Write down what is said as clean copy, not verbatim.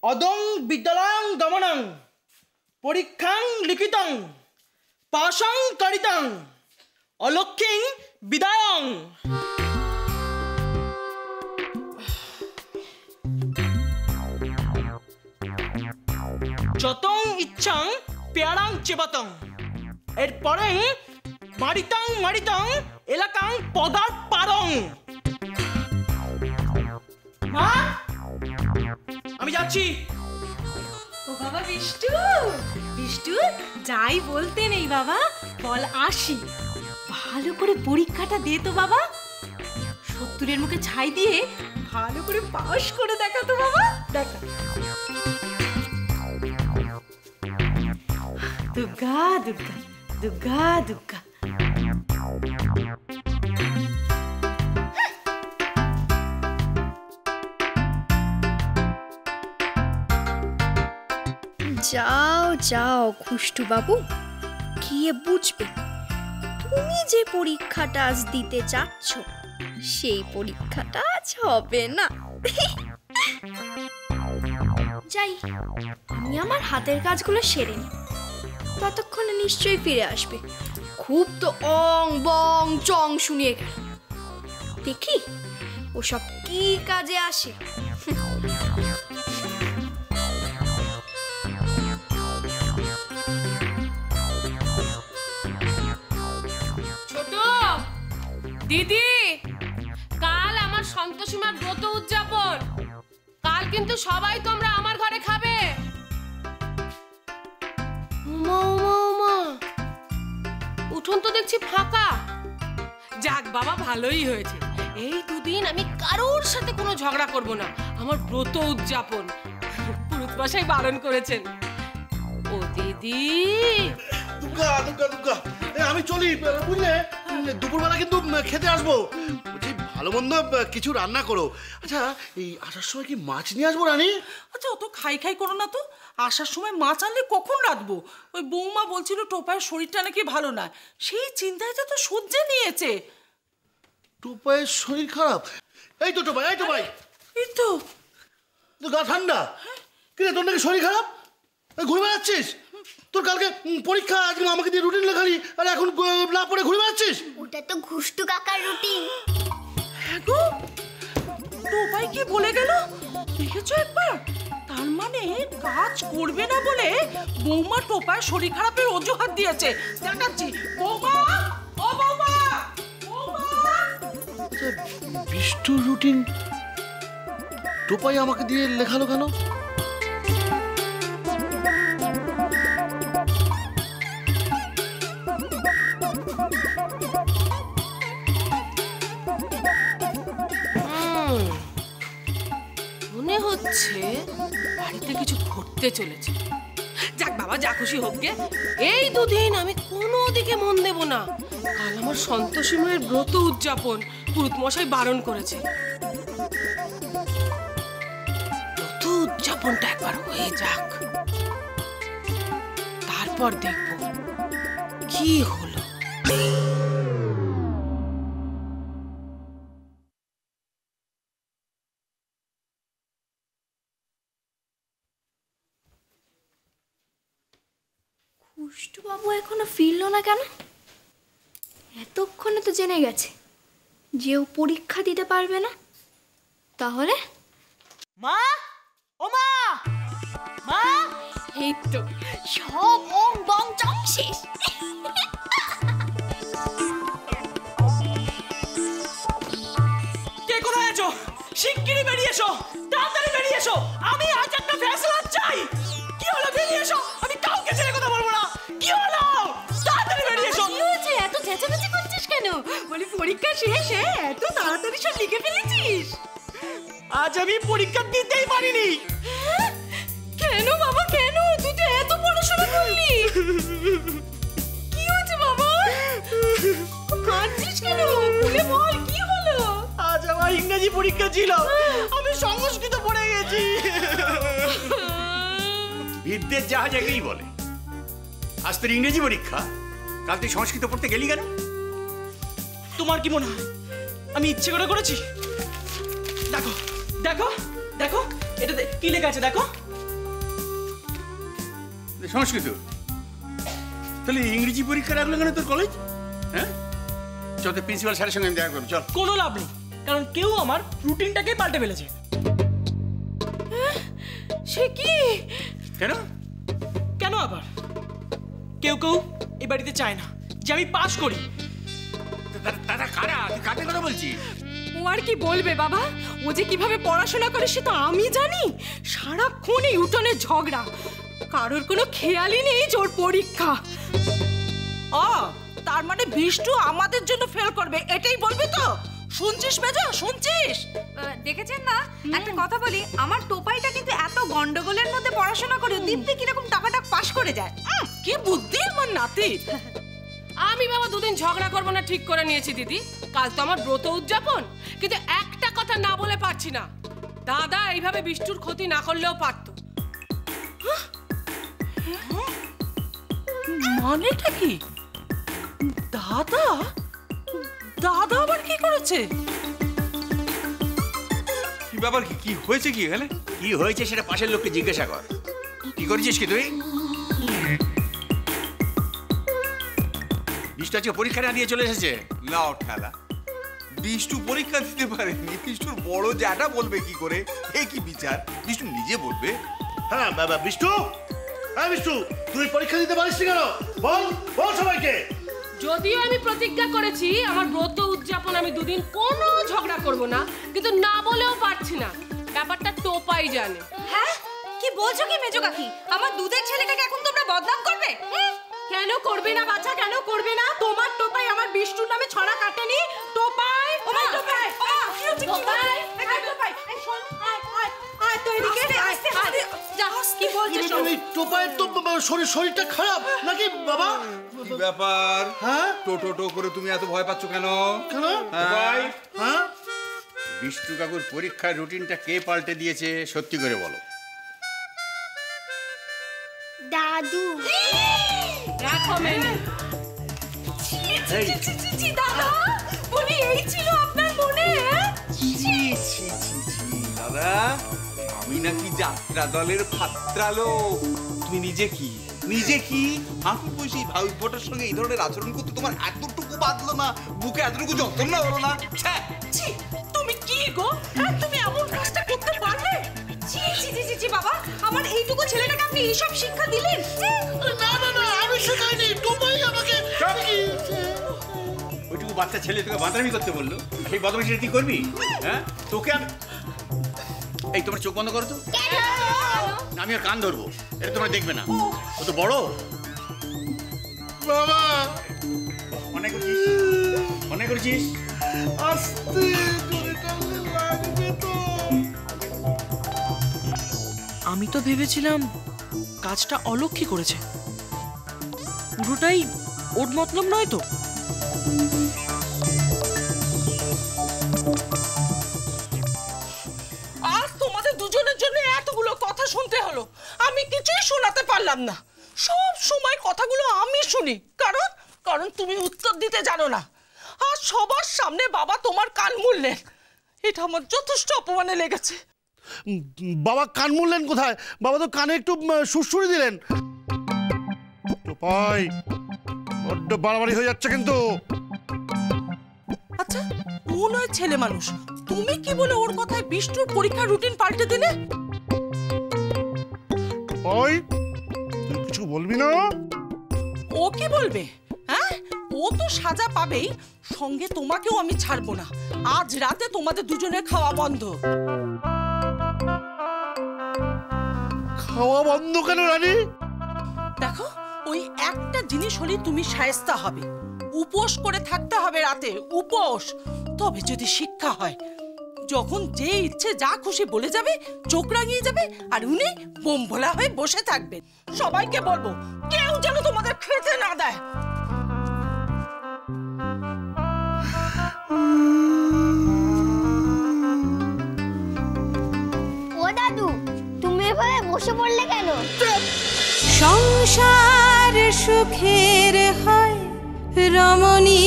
অদং বিদ্যালয়ং দমনং পরীক্ষাং লিখিতং পাশং করিতং অলক্ষিং বিদায়ং। যতং ইচ্ছাং পেয়ারাং চেবাতং। এরপরে মারিতাং মারিতাং এলাকাং পদার পারং। মা, আমি যাচ্ছি। ও বাবা বিষ্টু, বিষ্টু যাই বলতে নেই বাবা, বল আসি। ভালো করে পরীক্ষাটা দে তো বাবা, 70-এর মুখে ছাই দিয়ে ভালো করে পাস করে দেখা তো বাবা, দেখা। দুর্গা দুর্গা দুর্গা দুর্গা। যাও যাও খুষ্টু বাবু, গিয়ে বুঝবে তুমি যে পরীক্ষাটা আজ দিতে যাচ্ছ সেই পরীক্ষাটা আজ হবে না। যাই, আমি আমার হাতের কাজগুলো সেরে নিই, ততক্ষণে নিশ্চয়ই ফিরে আসবে। খুব তো অং বং চং শুনিয়ে গেল, দেখি ওসব কি কাজে আসে। দিদি, কাল আমার সন্তোষীমার ব্রত উদযাপন। কাল কিন্তু সবাই তোমরা আমার ঘরে খাবে। উঠোন তো দেখছি ফাঁকা। যাক বাবা, ভালোই হয়েছে। এই দুদিন আমি কারোর সাথে কোনো ঝগড়া করব না, আমার ব্রত উদযাপন। পুরুত মশাই বারণ করেছেন। ও দিদি, দুর্গা দুর্গা দুর্গা, আমি চলি বুঝলে, দুপুরবেলা কিন্তু খেতে আসবো। বলছি ভালো মন্দ কিছু রান্না করো। আচ্ছা, এই আসার সময় কি মাছ নিয়ে আসবো রানী? আচ্ছা, অত খাই খাই করো না তো। আসার সময় মাছ আনলে কখন রাখবো? ওই বৌমা বলছিল টোপায়ের শরীরটা নাকি ভালো না, সেই চিন্তায় তো সহ্যে নিয়েছে। টোপাইয়ের শরীর খারাপ? এই তো টোপাই, এই টোপাই, এই তো গা ঠান্ডা। কিরে, তোর নাকি শরীর খারাপ? ঘুরে বেড়াচ্ছিস? তোর কালকে পরীক্ষা, আজকে আমাকে দিয়ে রুটিন লেখালি, আর এখন না পড়ে ঘুরে বেড়াচ্ছিস? ওটা তো ঘুষ্টু কাকার রুটিন। হ্যাঁ গো, টোপাই কি বলে গেল দেখেছো একবার? তার মানে কাজ করবে না বলে বৌমা টোপায় শরীর খারাপের অজুহাত দিয়েছে। দেখাচ্ছি বৌমা, ও বৌমা, বিষ্টুর রুটিন টোপাই আমাকে দিয়ে লেখালো কেন? মনে হচ্ছে বাড়িতে কিছু ঘটতে চলেছে। যাক বাবা, যা খুশি হোক গে। এই দুদিন আমি কোনো দিকে মন দেব না। কাল আমার সন্তোষী মায়ের ব্রত উদযাপন, পুরুত মশাই বারণ করেছে। ব্রত উদযাপনটা একবার হয়ে যাক, তারপর দেখব কি হলো। খুষ্টু বাবু এখনো ফিরলো না কেন? এতক্ষণে তো জেনে গেছে যে ও পরীক্ষা দিতে পারবে না। তাহলে মা, ও মা, মা, এই তো সব অং বং চং শেষ। কে কোথায় আছো? শিগগিরই বেরিয়ে এসো, তাড়াতাড়ি বেরিয়ে এসো। আমি আজ একটা ফেসলা চাই। কি হলো? বেরিয়ে এসো, আমি কাউকে ছেড়ে কথা বলবো না। কি হলো? তাড়াতাড়ি বেরিয়ে এসো। কি হয়েছে? এত চেঁচামেচি করছিস কেন? বলি পরীক্ষা শেষ, এত তাড়াতাড়ি সব লিখে ফেলেছিস? আজ আমি পরীক্ষা দিতেই পারিনি। কেন বাবা, কেন? তুই তো এত পড়াশোনা করলি। কি হয়েছে বাবা? কাঁদছিস কেন? খুলে বল, কি হলো? আজ আমার ইংরেজি পরীক্ষা ছিল, আমি সংস্কৃত পড়ে গেছি। বিদ্যের জাহাজ একেই বলে। আজ তোর ইংরেজি পরীক্ষা, কাল তুই সংস্কৃত পড়তে গেলি কেন? তোমার কি মনে হয় আমি ইচ্ছে করে করেছি? দেখো দেখো দেখো, এটাতে কি লেখা আছে দেখো। সংস্কৃত, তাহলে ইংরেজি পরীক্ষা রাখলো কেন তোর কলেজ? হ্যাঁ, চল তো প্রিন্সিপাল স্যারের সঙ্গে আমি দেখা করবো, চল। কোনো লাভ নেই, কারণ কেউ আমার রুটিনটাকে পাল্টে ফেলেছে। সে কি? কেন? কেন আবার? কেউ কেউ এই বাড়িতে চায় না যে আমি পাস করি। দাদা কারা? তুই কাদের কথা বলছিস? ও আর কি বলবে বাবা, ও যে কিভাবে পড়াশোনা করে সে তো আমি জানি। সারাক্ষণ এই উঠোনের ঝগড়া, কারোর কোনো খেয়ালই নেই যে ওর পরীক্ষা। তার মানে বিষ্টু আমাদের জন্য ফেল করবে, এটাই বলবি তো? শুনছিস মেজো, শুনছিস? দেখেছেন না, একটা কথা বলি, আমার টোপাইটা কিন্তু এত গন্ডগোলের মধ্যে পড়াশোনা করে দিব্যি কিরকম টাকাটা পাশ করে যায়। কি বুদ্ধি আমার নাতি! আমি বাবা দুদিন ঝগড়া করবো না ঠিক করে নিয়েছি দিদি। কাল তো আমার ব্রত উদযাপন, কিন্তু একটা কথা না বলে পারছি না। দাদা এইভাবে বিষ্টুর ক্ষতি না করলেও পারতো। মানেটা কি? দাদা দাদা আবার কি করেছে? কি ব্যাপার, কি হয়েছে? কি এখানে কি হয়েছে সেটা পাশের লোককে জিজ্ঞাসা কর। কি করেছিস কি তুই? বিষ্টু আজকে পরীক্ষা না দিয়ে চলে এসেছে। নাও ঠেলা, বিষ্টু পরীক্ষা দিতে পারেনি, বিষ্টুর বড় জ্যাঠা বলবে কি করে? এ কি বিচার? বিষ্টু নিজে বলবে। হ্যাঁ বাবা, বিষ্টু, হ্যাঁ বিষ্টু, তুই পরীক্ষা দিতে পারিস কেন? বল বল সবাইকে। যদিও আমি প্রতিজ্ঞা করেছি আমার ব্রত উদযাপন আমি দুদিন কোনো ঝগড়া করব না, কিন্তু না বলেও পারছি না। ব্যাপারটা টোপাই জানে। হ্যাঁ, কি বলছো কি মেজো কাকি? আমার দুধের ছেলেটাকে এখন তোমরা বদনাম করবে? কেন করবে না বাচ্চা, কেন করবে না? তোমার টোপাই আমার বিষ্টুর নামে ছড়া কাটেনি? টোপাই, টোপাই, টোপাই, কি হচ্ছে? টোপাই, টোপাই, এই শোন, আয় তো এদিকে, যা, কি বলছো শোন। এই টোপায়ের তো শরীরটা খারাপ নাকি বাবা? কি ব্যাপার? হ্যাঁ, টো করে তুমি এত ভয় পাচ্ছ কেন? কেন? ভাই, হ্যাঁ, বিষ্টু কাকুর পরীক্ষার রুটিনটা কে পাল্টে দিয়েছে সত্যি করে বলো। দাদু। রাখো মেনে। দাদা বলি এই ছিল আপনার মনে? দাদা, আমি নাকি যাত্রা দলের ফাত্রালো। তুমি নিজে কি হাঁটু বসে ভাইফোঁটার সঙ্গে এই ধরনের আচরণ করতে তোমার এতটুকু বাঁধলো না? বুকে এতটুকু যত্ন হলো না? তুমি কি গো, তুমি এমন কাজটা করতে পারলে? বাবা, আমার এইটুকু ছেলেটাকে আপনি এইসব শিক্ষা দিলেন? না না না, আমি শেখাইনি, টোপাই আমাকে। ওইটুকু বাচ্চা ছেলে তোকে বাঁদরামি করতে বললো, সেই বদমাইশিটা তুই করবি? হ্যাঁ, তোকে আমি... এই তোমার চোখ বন্ধ করো তো। না, আমি আর কান ধরবো, এটা তোমরা দেখবে না। ও তো বড় বাবা। মনে করছিস আস্তে করে টানলে লাগবে তো। আমি তো ভেবেছিলাম কাজটা অলক্ষী করেছে, পুরোটাই ওর মতলব নয় তো? আজ তোমাদের দুজনের জন্য এতগুলো কথা শুনতে হলো, আমি কিছুই শোনাতে পারলাম না। সব সময় কথাগুলো আমি শুনি, কারণ কারণ তুমি উত্তর দিতে জানো না। আর সবার সামনে বাবা তোমার কান মুড়লেন, এটা আমার যথেষ্ট অপমানে লেগেছে। বাবা কান মুড়লেন কোথায়? বাবা তো কানে একটু সুরসুরি দিলেন। টোপাই, বড্ড বাড়াবাড়ি হয়ে যাচ্ছে কিন্তু। আচ্ছা, ও নয় ছেলে মানুষ, তুমি কি বলে ওর কথায় বিষ্টুর পরীক্ষার রুটিন পাল্টে দিলে? টোপাই, তুই কিছু বলবি না? ও কি বলবে? হ্যাঁ, ও তো সাজা পাবেই, সঙ্গে তোমাকেও আমি ছাড়বো না। আজ রাতে তোমাদের দুজনের খাওয়া বন্ধ। খাওয়া বন্ধ কেন রানী? দেখো, ওই একটা জিনিস হলেই তুমি শায়েস্তা হবে। উপোস করে থাকতে হবে রাতে, উপোস। তবে যদি শিক্ষা হয়, যখন যে ইচ্ছে যা খুশি বলে যাবে, চোখ রাঙিয়ে যাবে, আর উনি বোম ভোলা হয়ে বসে থাকবেন। সবাইকে বলবো, কেউ যেন তোমাদের খেতে না দেয়। ও দাদু, তুমি এভাবে বসে পড়লে কেন? সংসার সুখের হয় রমণী